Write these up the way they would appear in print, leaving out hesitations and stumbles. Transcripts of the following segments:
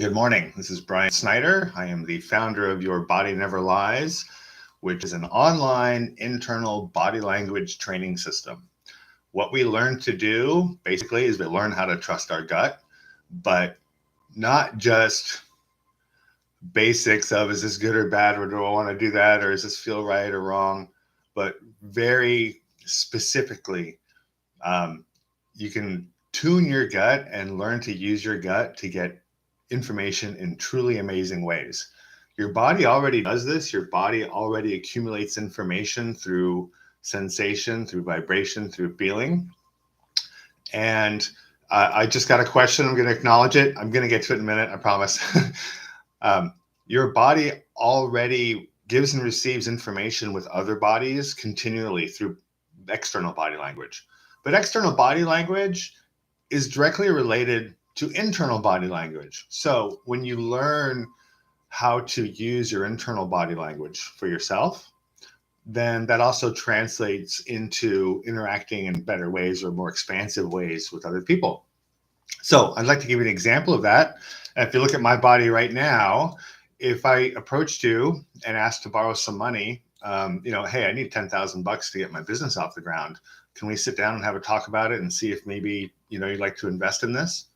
Good morning. This is Brian Snyder. I am the founder of Your Body Never Lies, which is an online internal body language training system. What we learn to do basically is we learn how to trust our gut, but not just basics of is this good or bad, or do I want to do that, or does this feel right or wrong, but very specifically, you can tune your gut and learn to use your gut to get information in truly amazing ways. Your body already does this. Your body already accumulates information through sensation, through vibration, through feeling. And I just got a question. I'm going to acknowledge it. I'm going to get to it in a minute, I promise. Your body already gives and receives information with other bodies continually through external body language. But external body language is directly related to internal body language. So when you learn how to use your internal body language for yourself, then that also translates into interacting in better ways or more expansive ways with other people. So I'd like to give you an example of that. If you look at my body right now, if I approached you and asked to borrow some money, hey, I need 10,000 bucks to get my business off the ground. Can we sit down and have a talk about it and see if maybe, you'd like to invest in this?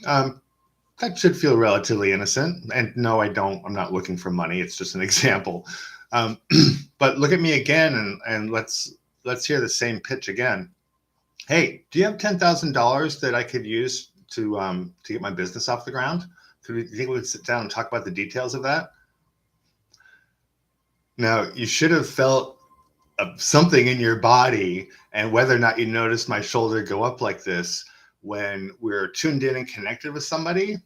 That should feel relatively innocent. And no, I don't. I'm not looking for money. It's just an example. But look at me again, and let's hear the same pitch again. Hey, do you have $10,000 that I could use to get my business off the ground? Do you think we could sit down and talk about the details of that? Now, you should have felt something in your body, and whether or not you noticed my shoulder go up like this when we're tuned in and connected with somebody,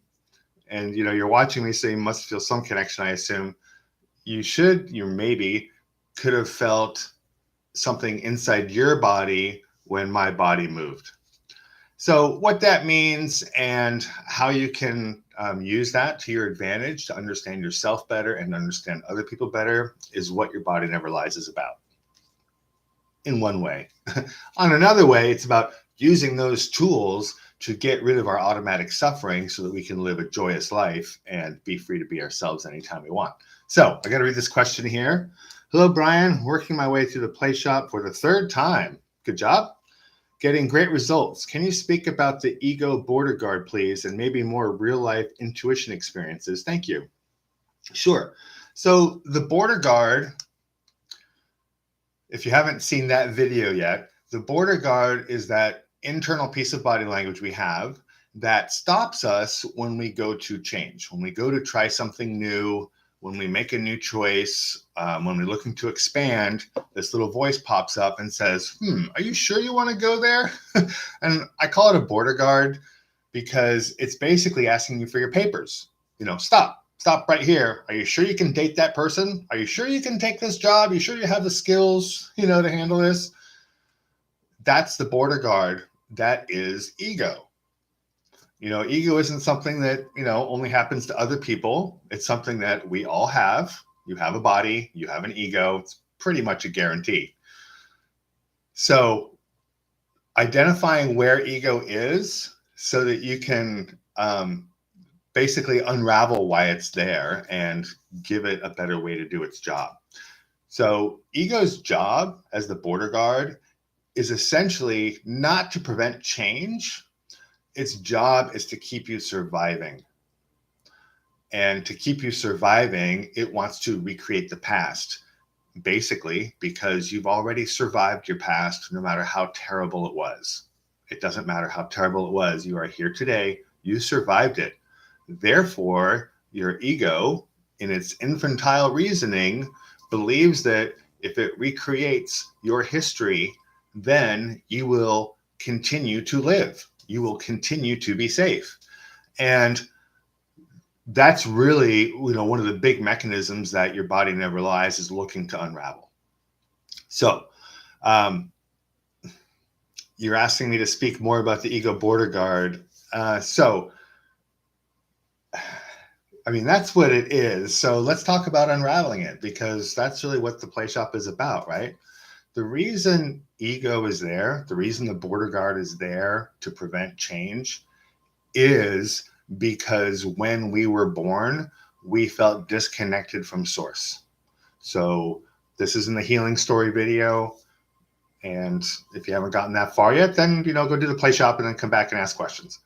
and you're watching me, so you must feel some connection, I assume. You maybe could have felt something inside your body when my body moved. So what that means and how you can use that to your advantage to understand yourself better and understand other people better is what Your Body Never Lies is about. In one way. On another way, it's about using those tools to get rid of our automatic suffering so that we can live a joyous life and be free to be ourselves anytime we want. So I got to read this question here. Hello, Brian. Working my way through the Playshop for the third time. Good job. Getting great results. Can you speak about the ego border guard, please, and maybe more real-life intuition experiences? Thank you. Sure. So the border guard, if you haven't seen that video yet, the border guard is that internal piece of body language we have that stops us when we go to change, when we go to try something new, when we make a new choice, when we're looking to expand. This little voice pops up and says, are you sure you want to go there? And I call it a border guard because it's basically asking you for your papers. Stop right here. Are you sure you can date that person? Are you sure you can take this job? Are you sure you have the skills, to handle this? That's the border guard. That is ego. Ego isn't something that, only happens to other people. It's something that we all have. You have a body, you have an ego. It's pretty much a guarantee. So identifying where ego is so that you can basically unravel why it's there and give it a better way to do its job. So ego's job as the border guard is essentially not to prevent change. Its job is to keep you surviving. And to keep you surviving, it wants to recreate the past, basically, because you've already survived your past, no matter how terrible it was. It doesn't matter how terrible it was. You are here today. You survived it. Therefore, your ego, in its infantile reasoning, believes that if it recreates your history, then you will continue to live. You will continue to be safe. And that's really, one of the big mechanisms that Your Body Never Lies is looking to unravel. So you're asking me to speak more about the ego border guard. That's what it is. So let's talk about unraveling it, because that's really what the Playshop is about, right? The reason ego is there, the reason the border guard is there to prevent change, is because when we were born, we felt disconnected from source. So this is in the healing story video. And if you haven't gotten that far yet, then, go do the play shop and then come back and ask questions.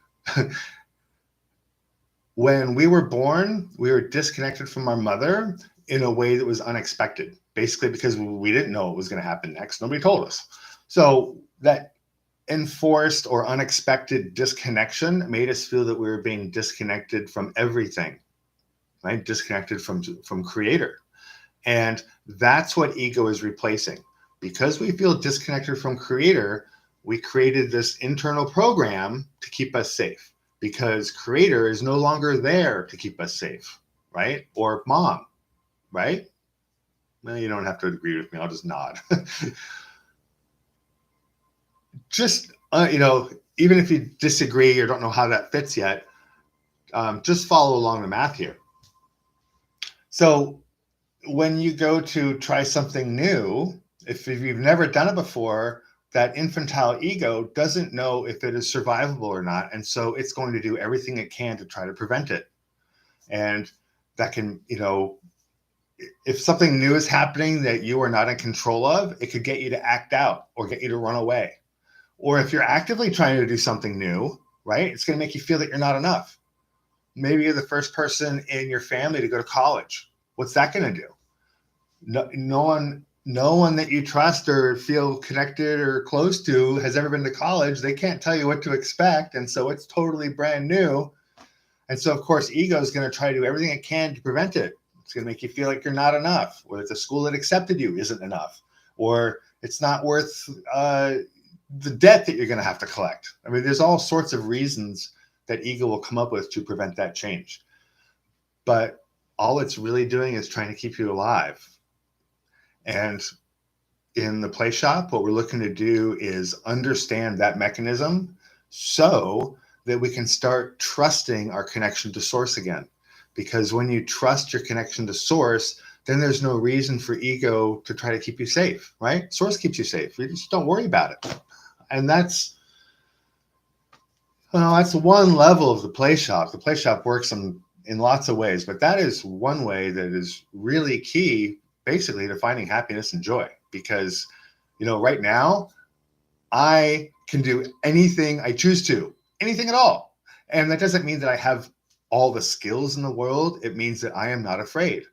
When we were born, we were disconnected from our mother in a way that was unexpected, basically because we didn't know what was going to happen next. Nobody told us. So that enforced or unexpected disconnection made us feel that we were being disconnected from everything, right? Disconnected from Creator. And that's what ego is replacing. Because we feel disconnected from Creator, we created this internal program to keep us safe, because Creator is no longer there to keep us safe, right? Or Mom, right? Well, you don't have to agree with me. I'll just nod. Just, even if you disagree or don't know how that fits yet, just follow along the math here. So when you go to try something new, if you've never done it before, that infantile ego doesn't know if it is survivable or not. And so it's going to do everything it can to try to prevent it. And that can, if something new is happening that you are not in control of, it could get you to act out or get you to run away. Or if you're actively trying to do something new, right, it's going to make you feel that you're not enough. Maybe you're the first person in your family to go to college. What's that going to do? No one that you trust or feel connected or close to has ever been to college. They can't tell you what to expect. And so it's totally brand new. And so, of course, ego is going to try to do everything it can to prevent it. It's going to make you feel like you're not enough, or that the school that accepted you isn't enough, or it's not worth the debt that you're going to have to collect. I mean, there's all sorts of reasons that ego will come up with to prevent that change. But all it's really doing is trying to keep you alive. And in the play shop, what we're looking to do is understand that mechanism so that we can start trusting our connection to source again. Because when you trust your connection to source, then there's no reason for ego to try to keep you safe, right? Source keeps you safe. You just don't worry about it. And that's one level of the play shop. The play shop works in lots of ways, but that is one way that is really key, basically, to finding happiness and joy. Because, right now, I can do anything I choose to, anything at all. And that doesn't mean that I have all the skills in the world. It means that I am not afraid.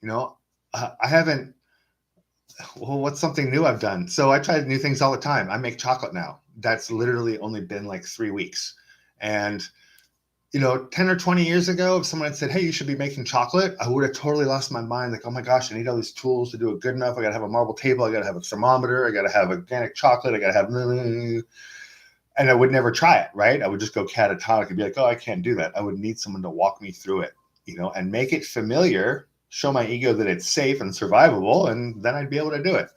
I haven't, what's something new I've done? So I try new things all the time. I make chocolate now. That's literally only been like 3 weeks. And 10 or 20 years ago, if someone had said, hey, you should be making chocolate, I would have totally lost my mind. Like, oh my gosh, I need all these tools to do it good enough. I got to have a marble table. I got to have a thermometer. I got to have organic chocolate. I got to have, and I would never try it, right? I would just go catatonic and be like, oh, I can't do that. I would need someone to walk me through it, and make it familiar, show my ego that it's safe and survivable, and then I'd be able to do it.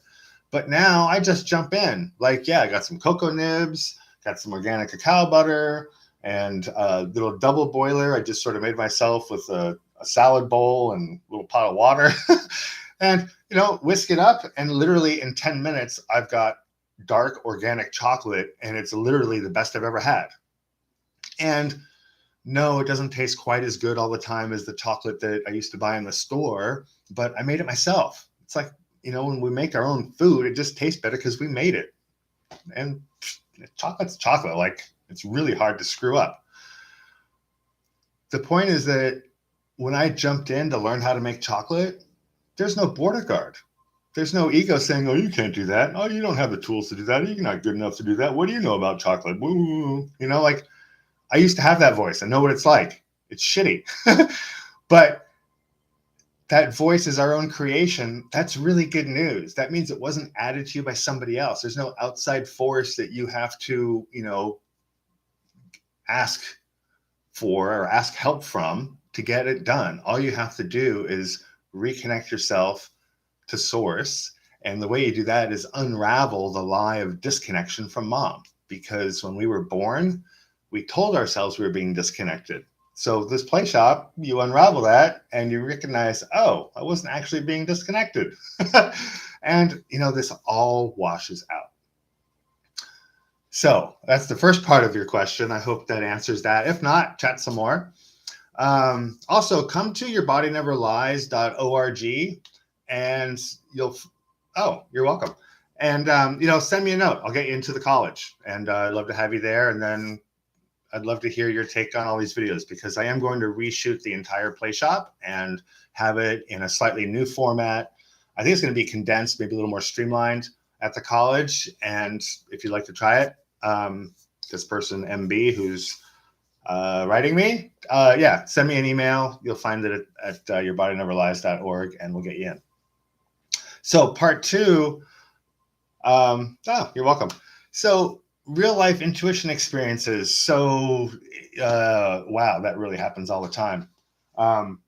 But now I just jump in. Like, yeah, I got some cocoa nibs, got some organic cacao butter, and a little double boiler I just sort of made myself with a salad bowl and a little pot of water. And, whisk it up. And literally in 10 minutes, I've got dark organic chocolate, and it's literally the best I've ever had. And no, it doesn't taste quite as good all the time as the chocolate that I used to buy in the store, but I made it myself. It's like, when we make our own food, it just tastes better because we made it. And chocolate's chocolate. Like, it's really hard to screw up. The point is that when I jumped in to learn how to make chocolate, there's no border guard. There's no ego saying, oh, you can't do that. Oh, you don't have the tools to do that. You're not good enough to do that. What do you know about chocolate? Woo. Like, I used to have that voice. I know what it's like. It's shitty. But that voice is our own creation. That's really good news. That means it wasn't added to you by somebody else. There's no outside force that you have to, ask for or ask help from to get it done. All you have to do is reconnect yourself to source. And the way you do that is unravel the lie of disconnection from mom. Because when we were born, we told ourselves we were being disconnected. So this play shop, you unravel that and you recognize, oh, I wasn't actually being disconnected. And, this all washes out. So that's the first part of your question. I hope that answers that. If not, chat some more. Also, come to yourbodyneverlies.org and you're welcome. And, send me a note. I'll get you into the college. And I'd love to have you there. And then I'd love to hear your take on all these videos, because I am going to reshoot the entire play shop and have it in a slightly new format. I think it's going to be condensed, maybe a little more streamlined at the college. And if you'd like to try it, this person, MB, who's writing me, send me an email. You'll find it at yourbodyneverlies.org, and we'll get you in. So part two, you're welcome. So real life intuition experiences. So, wow, that really happens all the time. I'm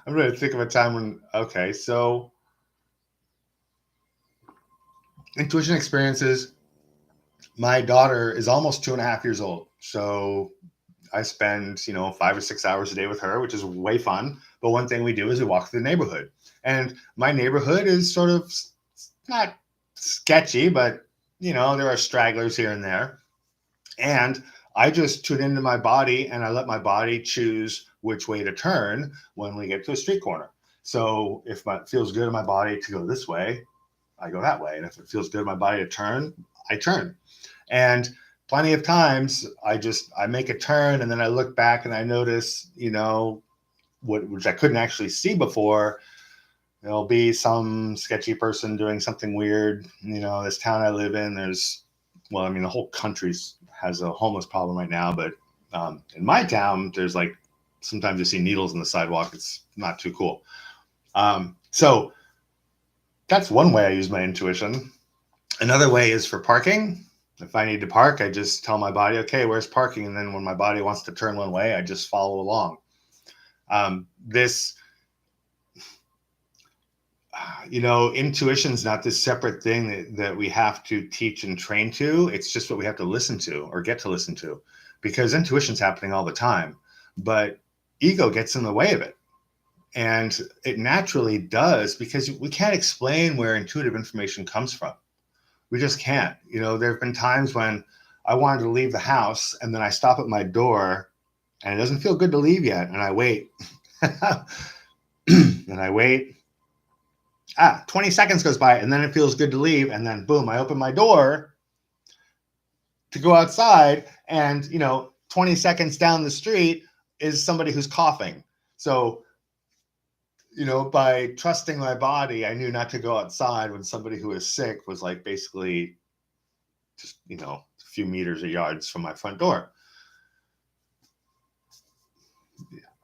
going to think of a time when, okay, so intuition experiences. My daughter is almost 2.5 years old. So I spend, 5 or 6 hours a day with her, which is way fun. But one thing we do is we walk through the neighborhood. And my neighborhood is sort of not sketchy, but, there are stragglers here and there. And I just tune into my body and I let my body choose which way to turn when we get to a street corner. So if it feels good in my body to go this way, I go that way. And if it feels good in my body to turn, I turn. And plenty of times I make a turn and then I look back and I notice, which I couldn't actually see before. There'll be some sketchy person doing something weird. This town I live in, the whole country has a homeless problem right now. But in my town, there's sometimes you see needles in the sidewalk. It's not too cool. So that's one way I use my intuition. Another way is for parking. If I need to park, I just tell my body, okay, where's parking? And then when my body wants to turn one way, I just follow along. Intuition is not this separate thing that we have to teach and train to. It's just what we have to listen to or get to listen to, because intuition's happening all the time, but ego gets in the way of it. And it naturally does, because we can't explain where intuitive information comes from. We just can't. There have been times when I wanted to leave the house and then I stop at my door and it doesn't feel good to leave yet. And I wait and I wait. 20 seconds goes by and then it feels good to leave. And then boom, I open my door to go outside and, 20 seconds down the street is somebody who's coughing. So, by trusting my body, I knew not to go outside when somebody who was sick was basically just, a few meters or yards from my front door.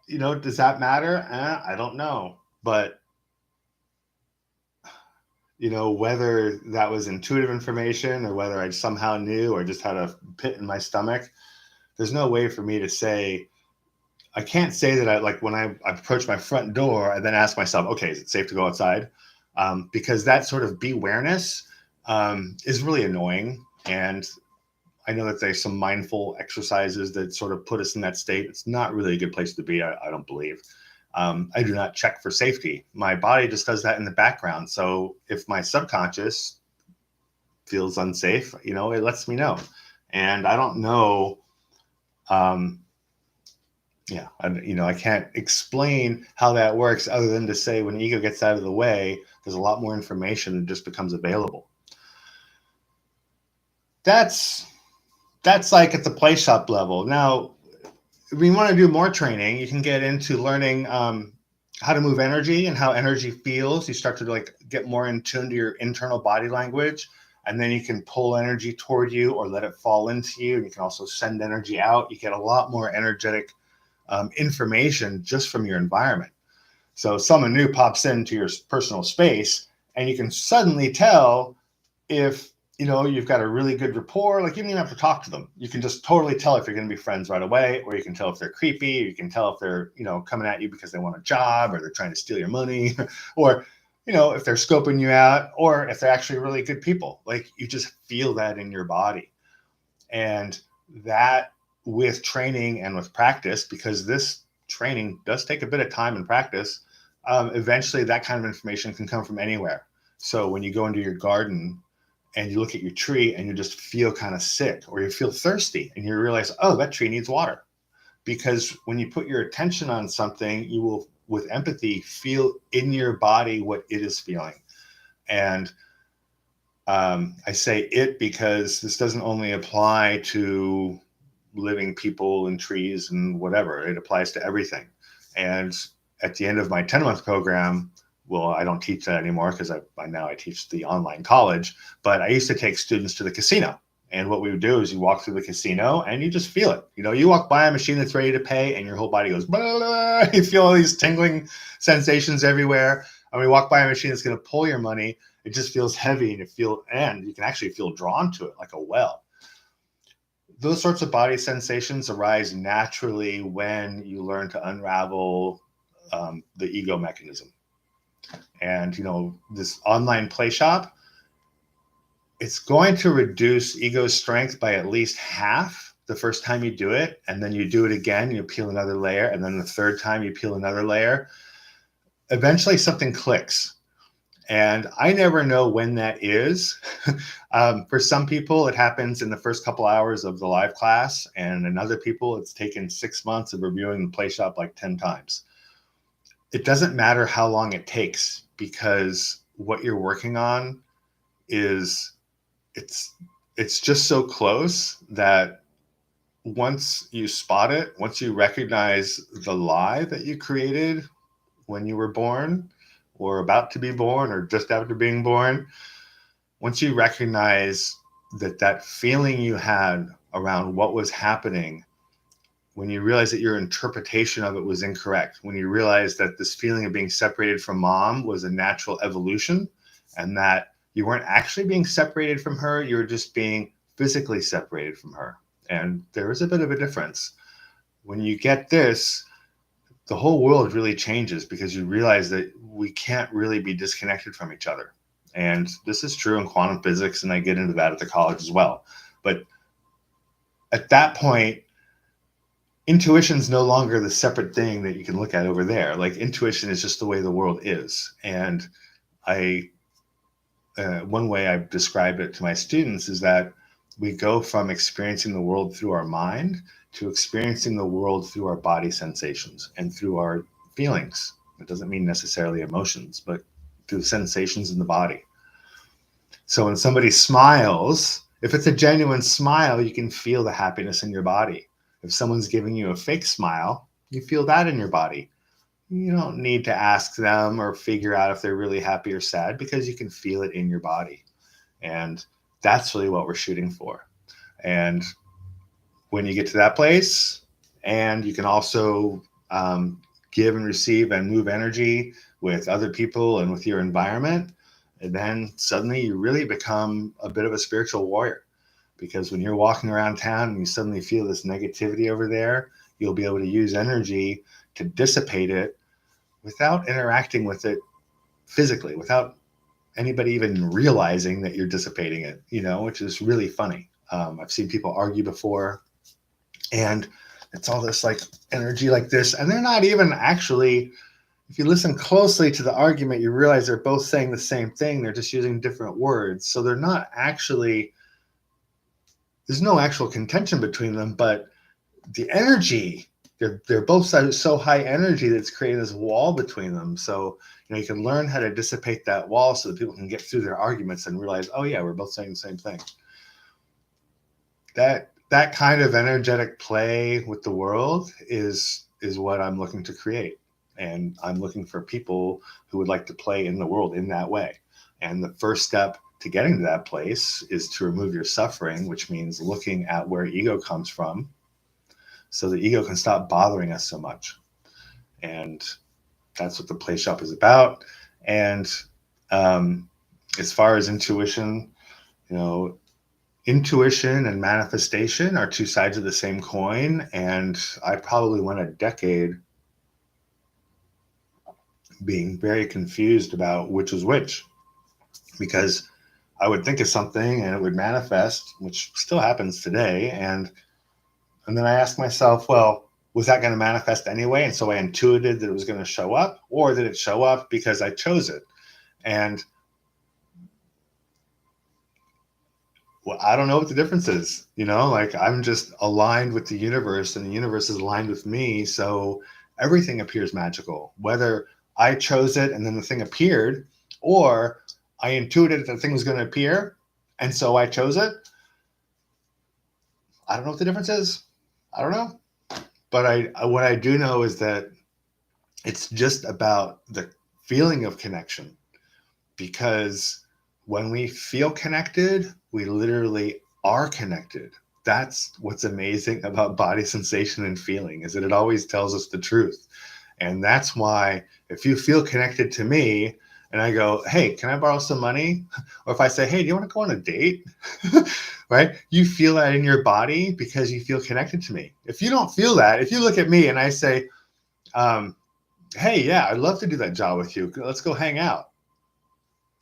Does that matter? I don't know. But, whether that was intuitive information or whether I somehow knew or just had a pit in my stomach, there's no way for me to say. I can't say that when I approach my front door, I then ask myself, okay, is it safe to go outside? Because that sort of be-awareness is really annoying. And I know that there's some mindful exercises that sort of put us in that state. It's not really a good place to be, I don't believe. I do not check for safety. My body just does that in the background. So if my subconscious feels unsafe, it lets me know. And I don't know. I can't explain how that works other than to say when ego gets out of the way, there's a lot more information that just becomes available. That's at the play shop level. Now, if we want to do more training, you can get into learning how to move energy and how energy feels. You start to get more in tune to your internal body language, and then you can pull energy toward you or let it fall into you. And you can also send energy out. You get a lot more energetic information just from your environment. So someone new pops into your personal space and you can suddenly tell if, you've got a really good rapport. You don't even have to talk to them. You can just totally tell if you're going to be friends right away, or you can tell if they're creepy, or you can tell if they're, coming at you because they want a job or they're trying to steal your money or, if they're scoping you out or if they're actually really good people. You just feel that in your body. And that, with training and with practice, because this training does take a bit of time and practice, eventually that kind of information can come from anywhere. So when you go into your garden and you look at your tree and you just feel kind of sick, or you feel thirsty and you realize, oh, that tree needs water. Because when you put your attention on something, you will, with empathy, feel in your body what it is feeling. And I say it because this doesn't only apply to living people and trees and whatever. It applies to everything. And at the end of my 10-month program, well, I don't teach that anymore because by now I teach the online college, but I used to take students to the casino. And what we would do is you walk through the casino and you just feel it. You know, you walk by a machine that's ready to pay and your whole body goes, blah, blah, you feel all these tingling sensations everywhere. And we walk by a machine that's going to pull your money. It just feels heavy, and you can actually feel drawn to it like a well. Those sorts of body sensations arise naturally when you learn to unravel the ego mechanism. And, you know, this online play shop, it's going to reduce ego strength by at least half the first time you do it. And then you do it again, you peel another layer. And then the third time you peel another layer. Eventually something clicks. And I never know when that is. For some people, it happens in the first couple hours of the live class. And in other people, it's taken 6 months of reviewing the play shop like 10 times. It doesn't matter how long it takes, because what you're working on is, it's just so close that once you spot it, once you recognize the lie that you created when you were born, or about to be born, or just after being born, once you recognize that feeling you had around what was happening, when you realize that your interpretation of it was incorrect, when you realize that this feeling of being separated from mom was a natural evolution, and that you weren't actually being separated from her, you were just being physically separated from her. And there is a bit of a difference. When you get this, the whole world really changes, because you realize that we can't really be disconnected from each other. And this is true in quantum physics, and I get into that at the college as well. But at that point, intuition is no longer the separate thing that you can look at over there. Like, intuition is just the way the world is. And one way I've described it to my students is that we go from experiencing the world through our mind to experiencing the world through our body sensations and through our feelings. It doesn't mean necessarily emotions, but through sensations in the body. So when somebody smiles, if it's a genuine smile, you can feel the happiness in your body. If someone's giving you a fake smile, you feel that in your body. You don't need to ask them or figure out if they're really happy or sad, because you can feel it in your body. And that's really what we're shooting for. And when you get to that place, and you can also give and receive and move energy with other people and with your environment, and then suddenly you really become a bit of a spiritual warrior. Because when you're walking around town and you suddenly feel this negativity over there, you'll be able to use energy to dissipate it without interacting with it physically, without anybody even realizing that you're dissipating it, you know, which is really funny. I've seen people argue before, and it's all this like energy like this, and they're not even actually, if you listen closely to the argument, you realize they're both saying the same thing. They're just using different words. So they're not actually, there's no actual contention between them, but the energy, they're both so high energy that it's creating this wall between them. So, you know, you can learn how to dissipate that wall so that people can get through their arguments and realize, oh yeah, we're both saying the same thing. That kind of energetic play with the world is what I'm looking to create. And I'm looking for people who would like to play in the world in that way. And the first step to getting to that place is to remove your suffering, which means looking at where ego comes from, so the ego can stop bothering us so much. And that's what the play shop is about. And as far as intuition, you know, intuition and manifestation are two sides of the same coin. And I probably went a decade being very confused about which was which, because I would think of something and it would manifest, which still happens today. And then I asked myself, well, was that going to manifest anyway? And so I intuited that it was going to show up, or did it show up because I chose it? And Well, I don't know what the difference is. Like I'm just aligned with the universe and the universe is aligned with me. So everything appears magical, whether I chose it and then the thing appeared, or I intuited that the thing was going to appear. And so I chose it. I don't know what the difference is. I don't know. But what I do know is that it's just about the feeling of connection, because when we feel connected, we literally are connected. That's what's amazing about body sensation and feeling, is that it always tells us the truth. And that's why if you feel connected to me and I go, hey, can I borrow some money? Or if I say, hey, do you want to go on a date? Right? You feel that in your body because you feel connected to me. If you don't feel that, if you look at me and I say, hey, yeah, I'd love to do that job with you. Let's go hang out.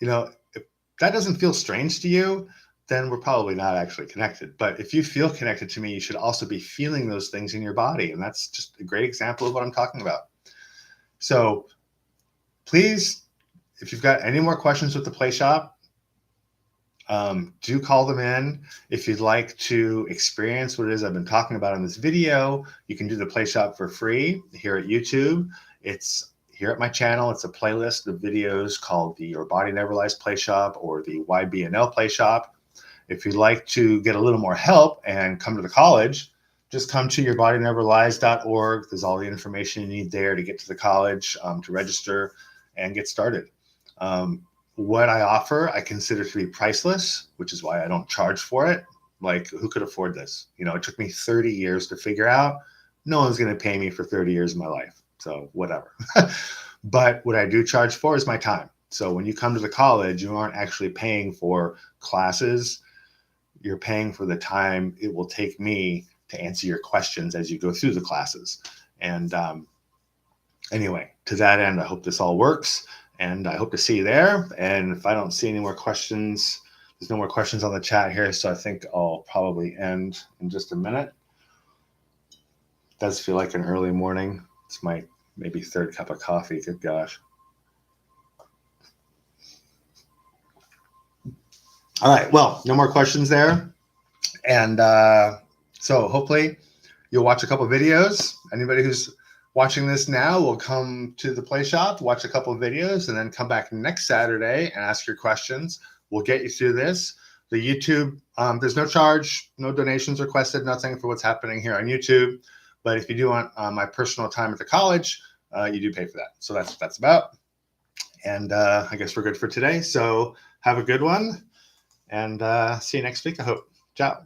If that doesn't feel strange to you, then we're probably not actually connected. But if you feel connected to me, you should also be feeling those things in your body. And that's just a great example of what I'm talking about. So please, if you've got any more questions with the Play Shop, do call them in. If you'd like to experience what it is I've been talking about in this video, you can do the Play Shop for free here at YouTube. It's here at my channel. It's a playlist of videos called the Your Body Never Lies Play Shop or the YBNL Play Shop. If you'd like to get a little more help and come to the college, just come to yourbodyneverlies.org. There's all the information you need there to get to the college, to register and get started. What I offer, I consider to be priceless, which is why I don't charge for it. Like, who could afford this? It took me 30 years to figure out. No one's going to pay me for 30 years of my life. So whatever. But what I do charge for is my time. So when you come to the college, you aren't actually paying for classes. You're paying for the time it will take me to answer your questions as you go through the classes. And anyway, to that end, I hope this all works. And I hope to see you there. And if I don't see any more questions, there's no more questions on the chat here. So I think I'll probably end in just a minute. It does feel like an early morning. It's my maybe third cup of coffee. Good gosh. All right. Well, no more questions there. And so hopefully you'll watch a couple of videos. Anybody who's watching this now will come to the Play Shop, watch a couple of videos, and then come back next Saturday and ask your questions. We'll get you through this. The YouTube, there's no charge, no donations requested, nothing for what's happening here on YouTube. But if you do want my personal time at the college, you do pay for that. So that's about. And I guess we're good for today. So have a good one, and see you next week, I hope. Ciao.